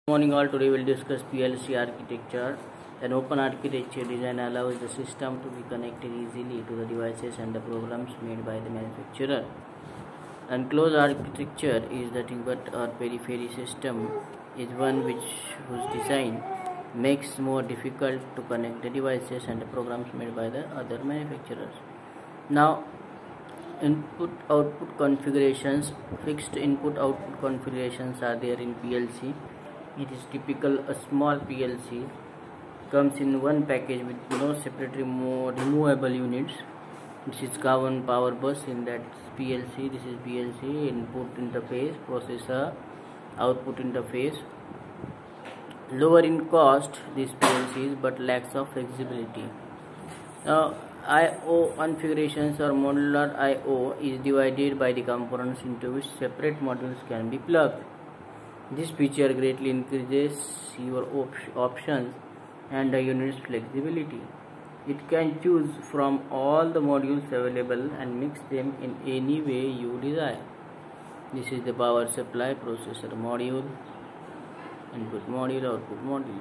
Morning all. Today we'll discuss PLC architecture. An open architecture design allows the system to be connected easily to the devices and the programs made by the manufacturer. And closed architecture is nothing but a periphery system is one whose design makes more difficult to connect the devices and the programs made by the other manufacturers. Now, input-output configurations. Fixed input-output configurations are there in PLC. It is typical a small PLC comes in one package with no separate removable units. This is common power bus in that PLC. This is PLC input interface, processor, output interface. Lower in cost these PLCs but lacks of flexibility. Now I/O configurations or modular I/O is divided by the components into which separate modules can be plugged. This feature greatly increases your options and the unit's flexibility. It can choose from all the modules available and mix them in any way you desire. This is the power supply, processor module, input module, output module.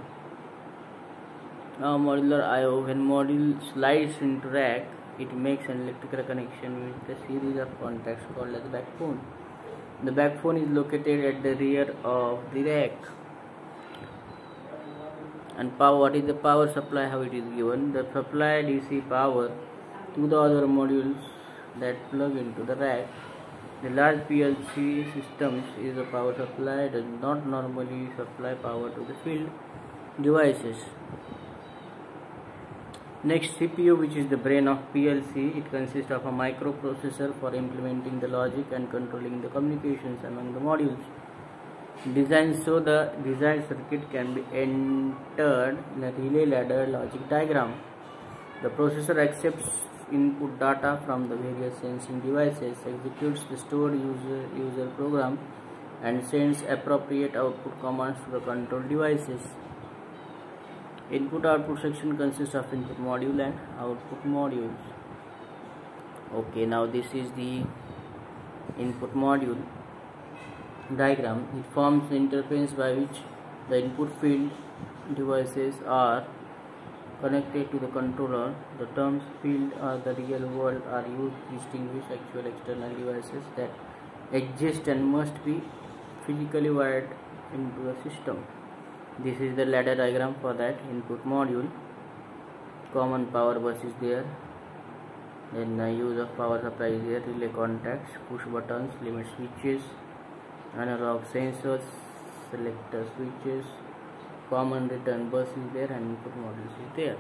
Now modular I/O. When module slides into rack, it makes an electrical connection with a series of contacts called as backbone. The backbone is located at the rear of the rack. And what is the power supply? How it is given? The supply DC power to the other modules that plug into the rack. The large PLC systems is a power supply does not normally supply power to the field devices. Next, CPU, which is the brain of PLC. It consists of a microprocessor for implementing the logic and controlling the communications among the modules. Design so the desired circuit can be entered in a relay ladder logic diagram. The processor accepts input data from the various sensing devices, executes the stored user program, and sends appropriate output commands to the control devices. Input-output section consists of input module and output modules. Okay, now this is the input module diagram. It forms the interface by which the input field devices are connected to the controller. The terms field or the real world are used to distinguish actual external devices that exist and must be physically wired into the system. This is the ladder diagram for that input module. Common power bus is there. Then the use of power supply is there. Relay contacts, push buttons, limit switches, analog sensors, selector switches. Common return bus is there and input modules is there.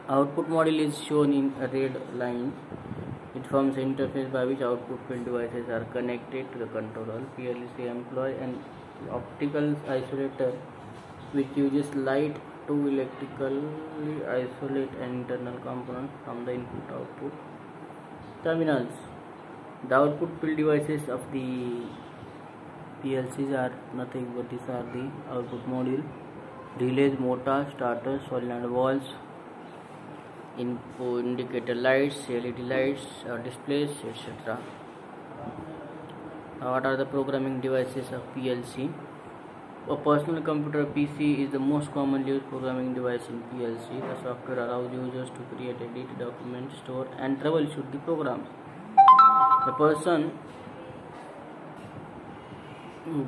Output module is shown in a red line. It forms an interface by which output field devices are connected to the controller. PLC employ an optical isolator which uses light to electrically isolate an internal component from the input-output terminals. The output field devices of the PLCs are nothing but these are the output module, relays, motor, starters, solenoid valves, input indicator lights, LED lights or displays, etc. What are the programming devices of PLC? A personal computer PC is the most commonly used programming device in PLC. The software allows users to create, edit, document, store and troubleshoot the programs.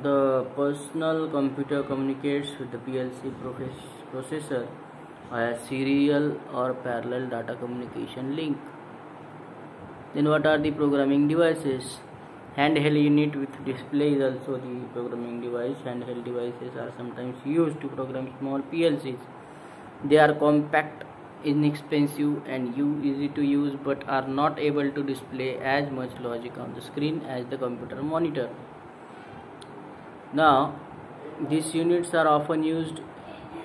The personal computer communicates with the PLC processor via serial or parallel data communication link. Then what are the programming devices? Handheld unit with display is also the programming device. Handheld devices are sometimes used to program small PLCs. They are compact, inexpensive and easy to use but are not able to display as much logic on the screen as the computer monitor. Now, these units are often used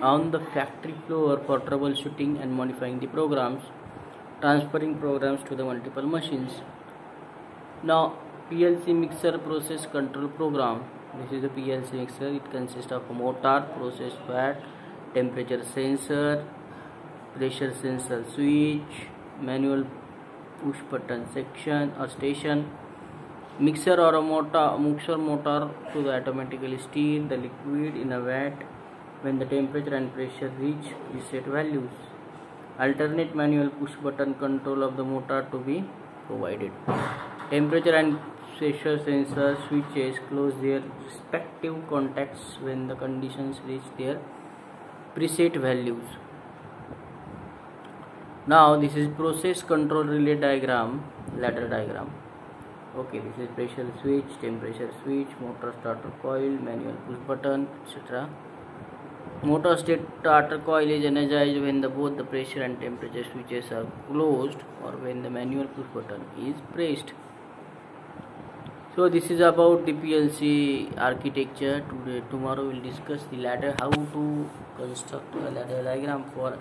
on the factory floor for troubleshooting and modifying the programs, transferring programs to the multiple machines. Now, PLC mixer process control program. This is the PLC mixer. It consists of a motor, process pad, temperature sensor, pressure sensor switch, manual push button section or station, mixer or a motor to automatically stir the liquid in a vat when the temperature and pressure reach preset values. Alternate manual push button control of the motor to be provided. Temperature and pressure sensor switches close their respective contacts when the conditions reach their preset values. Now this is process control relay diagram, ladder diagram. Okay, this is pressure switch, temperature switch, motor starter coil, manual push button, etc. Motor starter coil is energized when both the pressure and temperature switches are closed or when the manual push button is pressed. So this is about the PLC architecture. Tomorrow we'll discuss the ladder, how to construct a ladder diagram for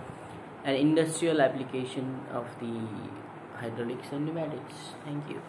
an industrial application of the hydraulics and pneumatics. Thank you.